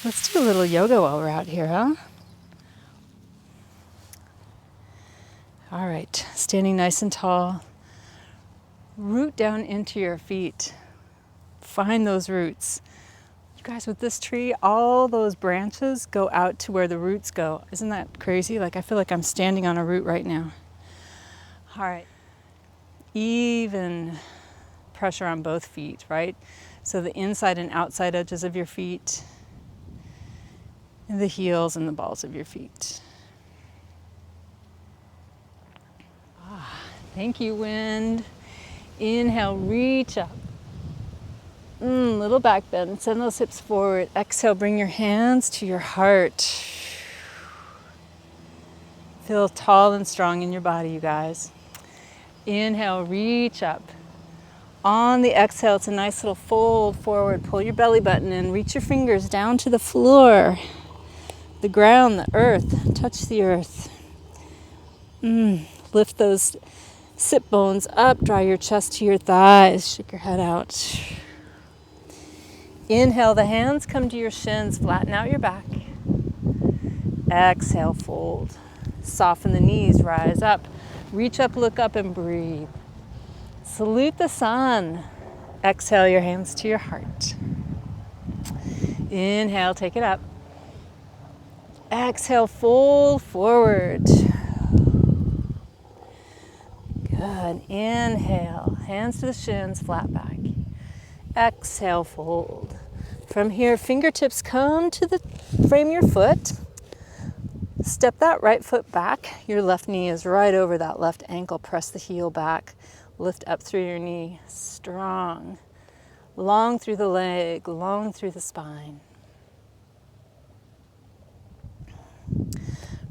Let's do a little yoga while we're out here, huh? All right, standing nice and tall. Root down into your feet. Find those roots. You guys, with this tree, all those branches go out to where the roots go. Isn't that crazy? Like, I feel like I'm standing on a root right now. All right. Even pressure on both feet, right? So the inside and outside edges of your feet, and the heels and the balls of your feet. Thank you, wind. Inhale, reach up. Little back bend. Send those hips forward. Exhale, bring your hands to your heart. Feel tall and strong in your body, you guys. Inhale, reach up. On the exhale, it's a nice little fold forward. Pull your belly button in. Reach your fingers down to the floor, the ground, the earth. Touch the earth. Lift those sit bones up. Draw your chest to your thighs. Shake your head out. Inhale, the hands come to your shins. Flatten out your back. Exhale, fold. Soften the knees. Rise up. Reach up, look up, and breathe. Salute the sun. Exhale your hands to your heart. Inhale, take it up. Exhale, fold forward. Good. Inhale, hands to the shins, flat back. Exhale, fold. From here, fingertips come to the frame of your foot. Step that right foot back. Your left knee is right over that left ankle. Press the heel back. Lift up through your knee. Strong. Long through the leg, long through the spine.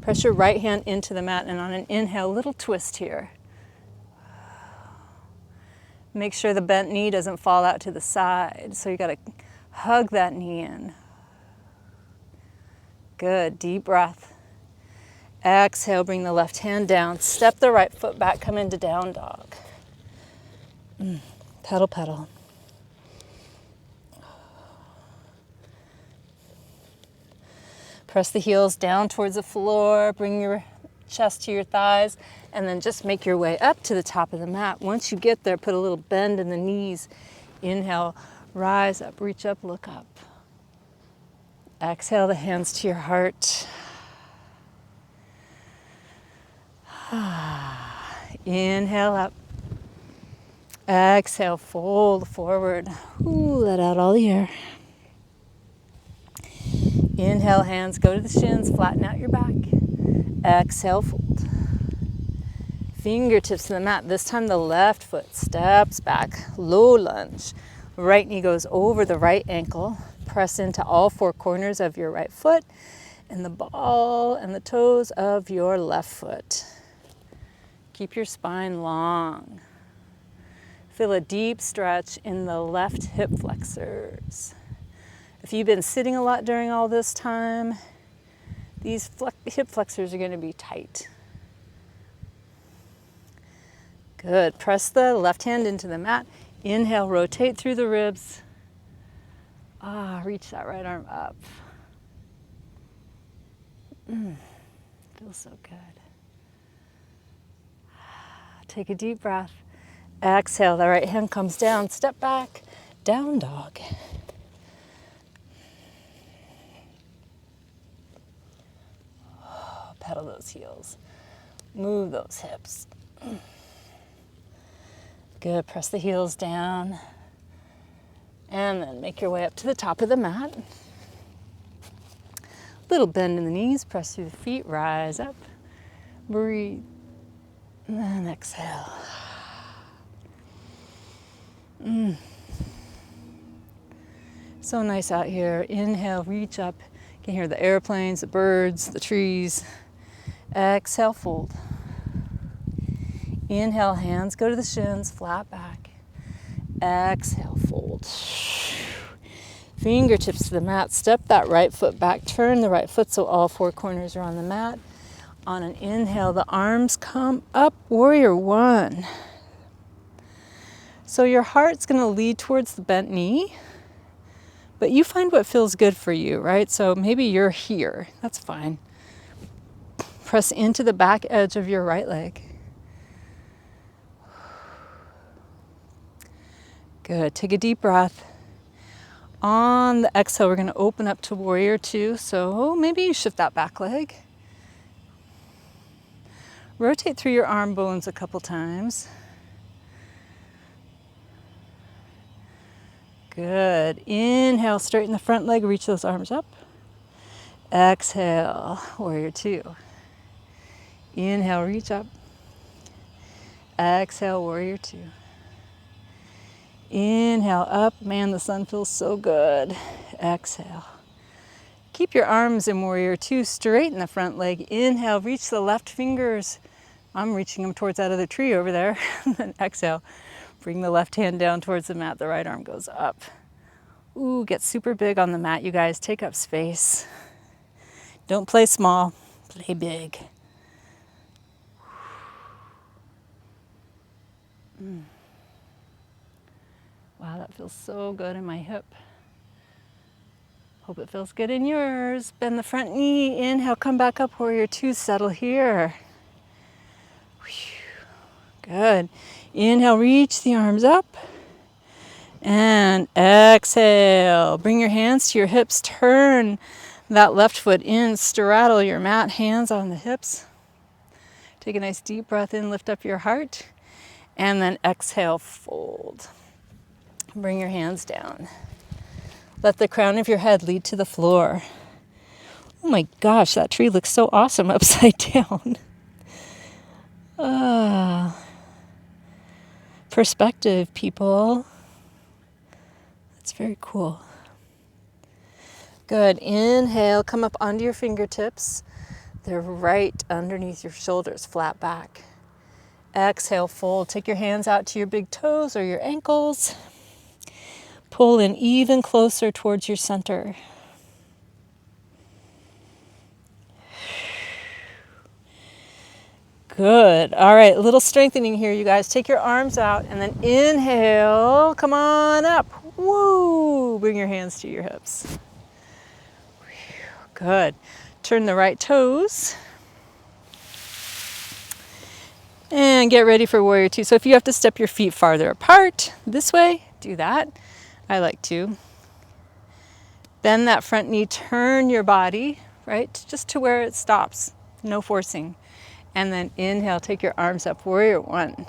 Press your right hand into the mat, and on an inhale, little twist here. Make sure the bent knee doesn't fall out to the side. So you got to hug that knee in. Good. Deep breath. Exhale, bring the left hand down. Step the right foot back, come into down dog. Pedal, pedal. Press the heels down towards the floor. Bring your chest to your thighs, and then just make your way up to the top of the mat. Once you get there, put a little bend in the knees. Inhale, rise up, reach up, look up. Exhale, the hands to your heart. Inhale up. Exhale, fold forward. Let out all the air. Inhale, hands go to the shins, flatten out your back. Exhale, fold. Fingertips to the mat. This time the left foot steps back, low lunge. Right knee goes over the right ankle. Press into all four corners of your right foot and the ball and the toes of your left foot. Keep your spine long. Feel a deep stretch in the left hip flexors. If you've been sitting a lot during all this time, these hip flexors are going to be tight. Good. Press the left hand into the mat. Inhale, rotate through the ribs. Reach that right arm up. Feels so good. Take a deep breath. Exhale, the right hand comes down. Step back, down dog. Pedal those heels. Move those hips. Good. Press the heels down. And then make your way up to the top of the mat. Little bend in the knees. Press through the feet. Rise up. Breathe. And then exhale. So nice out here. Inhale, reach up. You can hear the airplanes, the birds, the trees. Exhale, fold. Inhale, hands go to the shins, flat back. Exhale, fold. Fingertips to the mat. Step that right foot back. Turn the right foot so all four corners are on the mat. On an inhale, the arms come up, warrior one. So your heart's going to lead towards the bent knee. But you find what feels good for you, right? So maybe you're here. That's fine. Press into the back edge of your right leg. Good. Take a deep breath. On the exhale, we're going to open up to warrior two. So maybe you shift that back leg. Rotate through your arm bones a couple times. Good. Inhale, straighten the front leg, reach those arms up. Exhale, warrior two. Inhale, reach up. Exhale, warrior two. Inhale, up. Man, the sun feels so good. Exhale. Keep your arms in warrior two. Straighten the front leg. Inhale, reach the left fingers. I'm reaching them towards that other tree over there. And then exhale, bring the left hand down towards the mat. The right arm goes up. Ooh, get super big on the mat, you guys. Take up space. Don't play small, play big. Wow, that feels so good in my hip. Hope it feels good in yours. Bend the front knee. Inhale, come back up, warrior two. Settle here. Good. Inhale, reach the arms up. And exhale. Bring your hands to your hips. Turn that left foot in. Straddle your mat. Hands on the hips. Take a nice deep breath in. Lift up your heart. And then exhale, fold. Bring your hands down. Let the crown of your head lead to the floor. Oh my gosh, that tree looks so awesome upside down. Perspective, people. That's very cool. Good. Inhale, come up onto your fingertips. They're right underneath your shoulders, flat back. Exhale, fold. Take your hands out to your big toes or your ankles. Pull in even closer towards your center. Good. All right, a little strengthening here, you guys. Take your arms out and then inhale. Come on up. Woo! Bring your hands to your hips. Good. Turn the right toes. And get ready for warrior two. So if you have to step your feet farther apart this way, do that. I like to. Bend that front knee, turn your body, right, just to where it stops. No forcing. And then inhale, take your arms up, warrior one.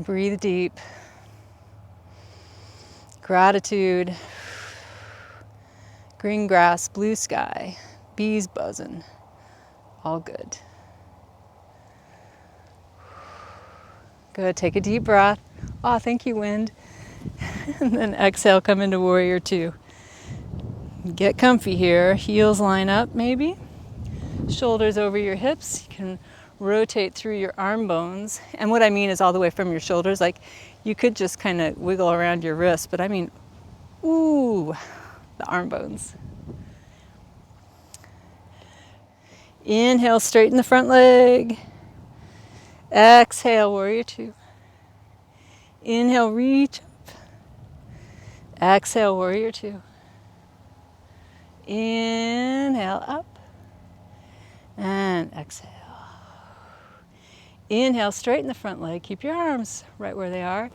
Breathe deep. Gratitude. Green grass, blue sky, bees buzzing. All good. Good. Take a deep breath. Oh, thank you, wind. And then exhale, come into warrior two. Get comfy here. Heels line up, maybe. Shoulders over your hips. You can rotate through your arm bones. And what I mean is all the way from your shoulders. Like you could just kind of wiggle around your wrist, but I mean, ooh, the arm bones. Inhale, straighten the front leg. Exhale, warrior two. Inhale, reach up. Exhale, warrior two. Inhale, up. And exhale. Inhale, straighten the front leg. Keep your arms right where they are.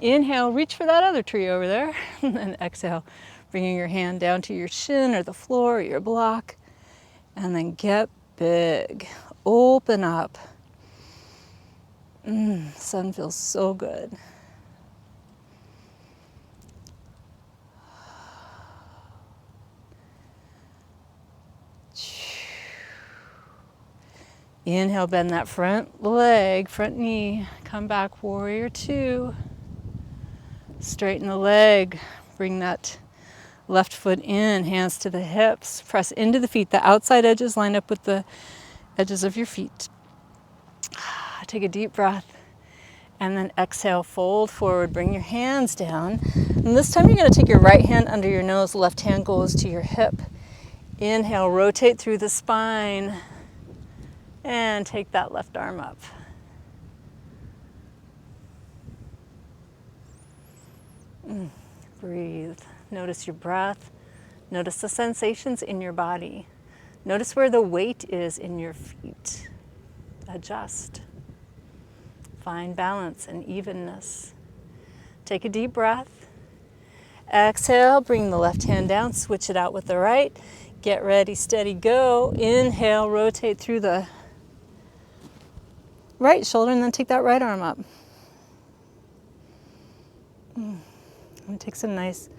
Inhale, reach for that other tree over there. And then exhale, bringing your hand down to your shin or the floor or your block. And then get big. Open up. Sun feels so good. Inhale, bend that front leg, front knee. Come back, warrior two. Straighten the leg. Bring that left foot in, hands to the hips. Press into the feet. The outside edges line up with the edges of your feet. Take a deep breath. And then exhale, fold forward. Bring your hands down. And this time you're going to take your right hand under your nose. Left hand goes to your hip. Inhale, rotate through the spine. And take that left arm up. Breathe. Notice your breath. Notice the sensations in your body. Notice where the weight is in your feet. Adjust. Find balance and evenness. Take a deep breath. Exhale, bring the left hand down, switch it out with the right. Get ready, steady, go. Inhale, rotate through the right shoulder and then take that right arm up. And take some nice,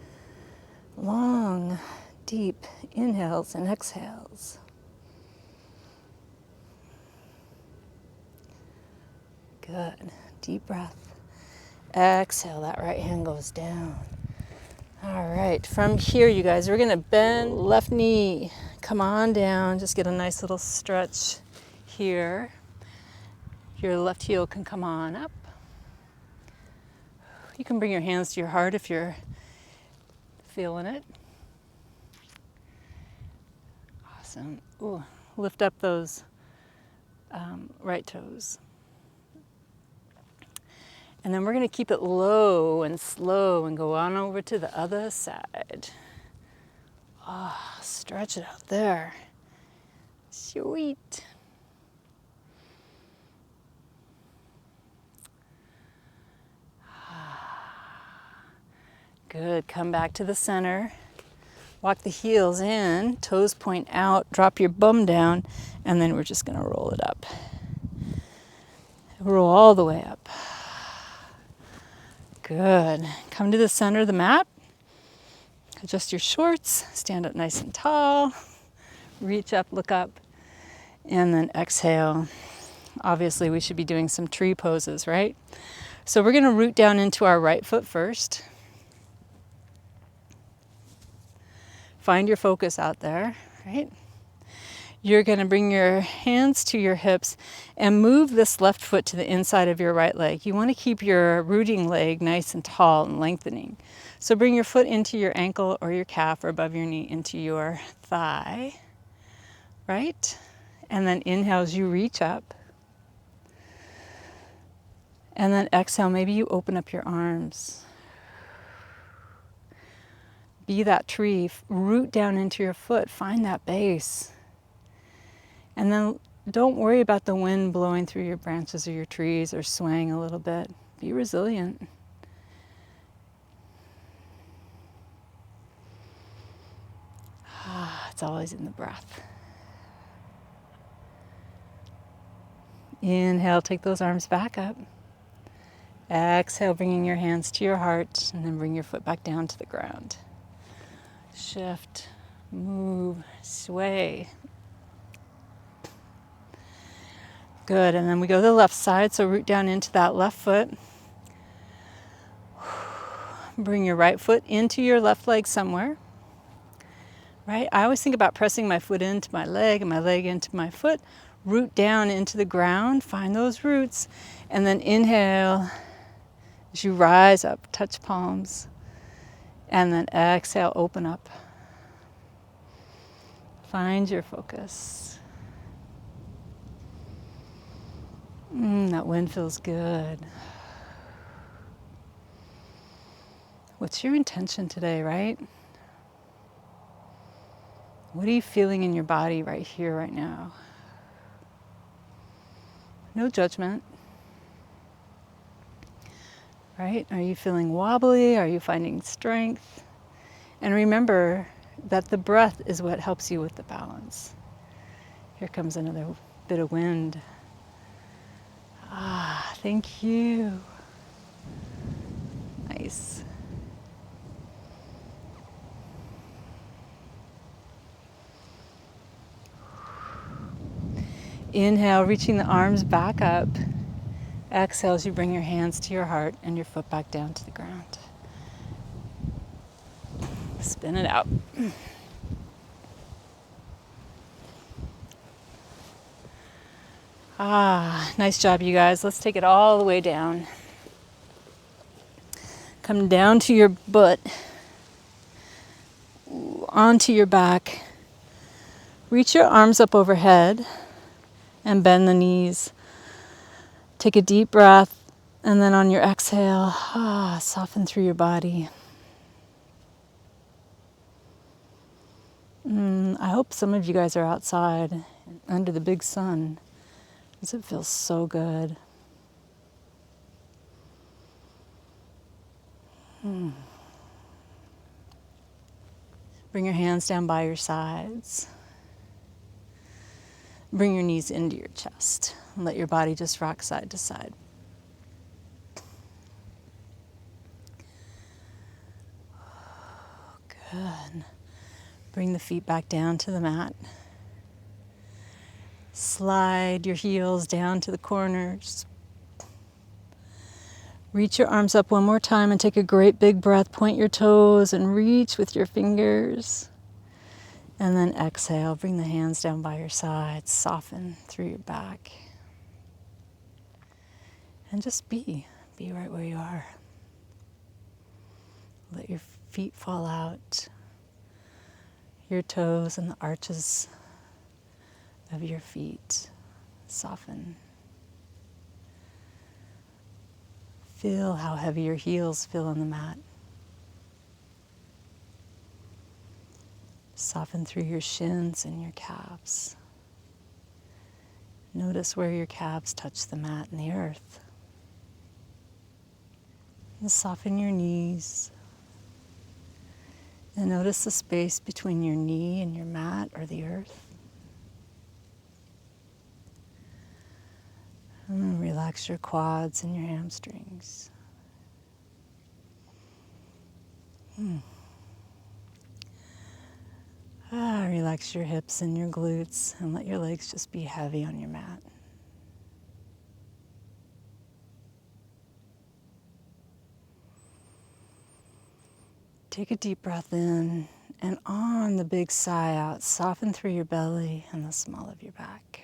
long, deep inhales and exhales. Good. Deep breath. Exhale, that right hand goes down. All right, from here, you guys, we're gonna bend left knee. Come on down, just get a nice little stretch here. Your left heel can come on up. You can bring your hands to your heart if you're feeling it. Awesome. Ooh, lift up those right toes. And then we're going to keep it low and slow and go on over to the other side. Ah, oh, stretch it out there. Sweet. Good. Come back to the center. Walk the heels in, toes point out, drop your bum down, and then we're just going to roll it up. Roll all the way up. Good. Come to the center of the mat. Adjust your shorts. Stand up nice and tall. Reach up, look up, and then exhale. Obviously, we should be doing some tree poses, right? So we're going to root down into our right foot first. Find your focus out there, right? You're going to bring your hands to your hips and move this left foot to the inside of your right leg. You want to keep your rooting leg nice and tall and lengthening. So bring your foot into your ankle or your calf or above your knee into your thigh, right? And then inhale as you reach up. And then exhale, maybe you open up your arms. Be that tree, root down into your foot, find that base. And then don't worry about the wind blowing through your branches or your trees or swaying a little bit. Be resilient. It's always in the breath. Inhale, take those arms back up. Exhale, bringing your hands to your heart, and then bring your foot back down to the ground. Shift, move, sway. Good, and then we go to the left side, so root down into that left foot. Bring your right foot into your left leg somewhere. Right? I always think about pressing my foot into my leg and my leg into my foot. Root down into the ground, find those roots, and then inhale as you rise up, touch palms, and then exhale, open up. Find your focus. That wind feels good. What's your intention today, right? What are you feeling in your body right here, right now? No judgment. Right? Are you feeling wobbly? Are you finding strength? And remember that the breath is what helps you with the balance. Here comes another bit of wind. Ah, thank you. Nice. Inhale, reaching the arms back up. Exhale as you bring your hands to your heart and your foot back down to the ground. Spin it out. Ah, nice job, you guys. Let's take it all the way down. Come down to your butt, onto your back. Reach your arms up overhead and bend the knees. Take a deep breath, and then on your exhale, soften through your body. I hope some of you guys are outside under the big sun, because it feels so good. Bring your hands down by your sides. Bring your knees into your chest. And let your body just rock side to side. Good. Bring the feet back down to the mat. Slide your heels down to the corners. Reach your arms up one more time and take a great big breath. Point your toes and reach with your fingers. And then exhale. Bring the hands down by your sides. Soften through your back. And just be. Be right where you are. Let your feet fall out. Your toes and the arches of your feet soften. Feel how heavy your heels feel on the mat. Soften through your shins and your calves. Notice where your calves touch the mat and the earth. And soften your knees. And notice the space between your knee and your mat or the earth. And relax your quads and your hamstrings. Relax your hips and your glutes and let your legs just be heavy on your mat. Take a deep breath in, and on the big sigh out, soften through your belly and the small of your back.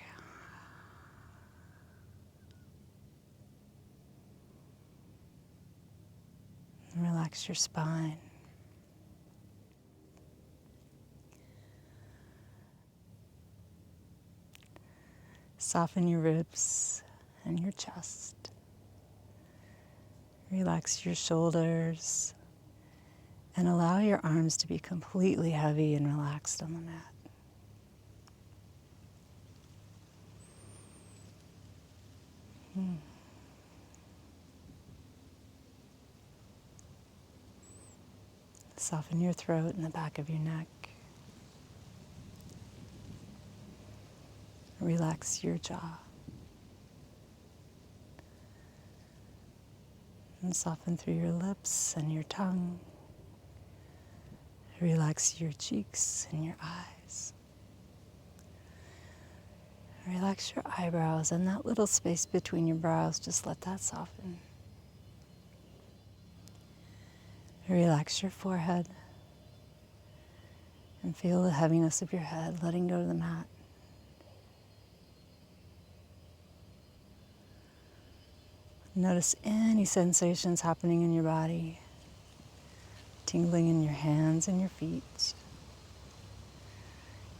And relax your spine. Soften your ribs and your chest. Relax your shoulders and allow your arms to be completely heavy and relaxed on the mat. Soften your throat and the back of your neck. Relax your jaw. And soften through your lips and your tongue. Relax your cheeks and your eyes. Relax your eyebrows and that little space between your brows, just let that soften. Relax your forehead and feel the heaviness of your head letting go to the mat. Notice any sensations happening in your body, tingling in your hands and your feet.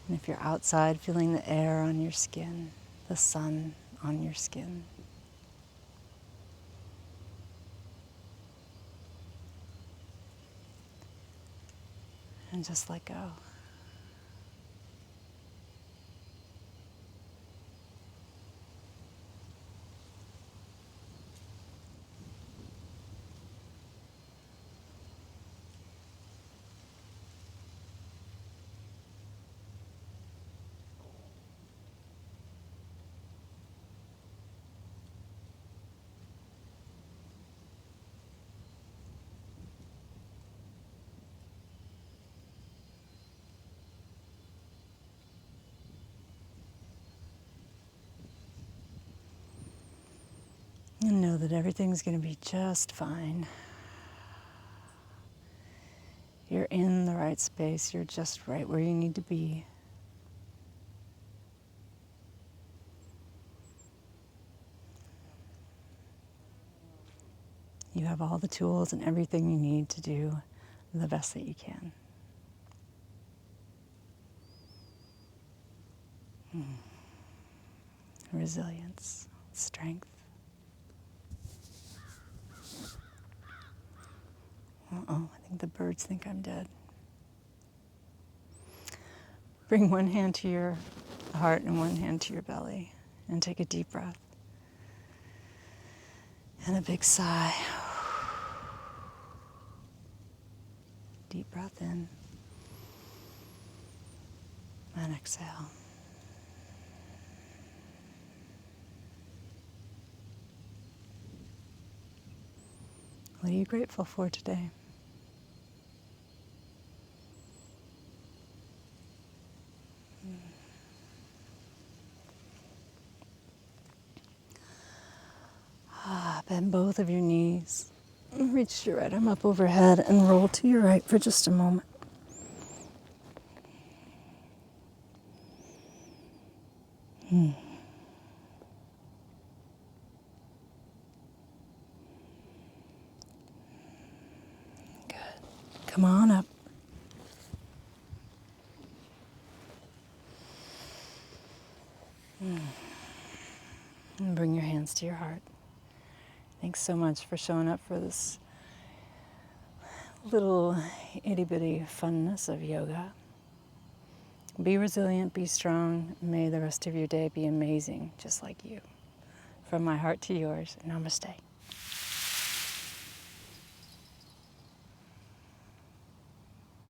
And if you're outside, feeling the air on your skin, the sun on your skin. And just let go. And know that everything's going to be just fine. You're in the right space. You're just right where you need to be. You have all the tools and everything you need to do the best that you can. Resilience, strength. Uh-oh, I think the birds think I'm dead. Bring one hand to your heart and one hand to your belly, and take a deep breath. And a big sigh. Deep breath in. And exhale. What are you grateful for today? Bend both of your knees. Reach your right arm up overhead and roll to your right for just a moment. Good. Come on up. And bring your hands to your heart. Thanks so much for showing up for this little itty-bitty funness of yoga. Be resilient, be strong. May the rest of your day be amazing, just like you. From my heart to yours, namaste.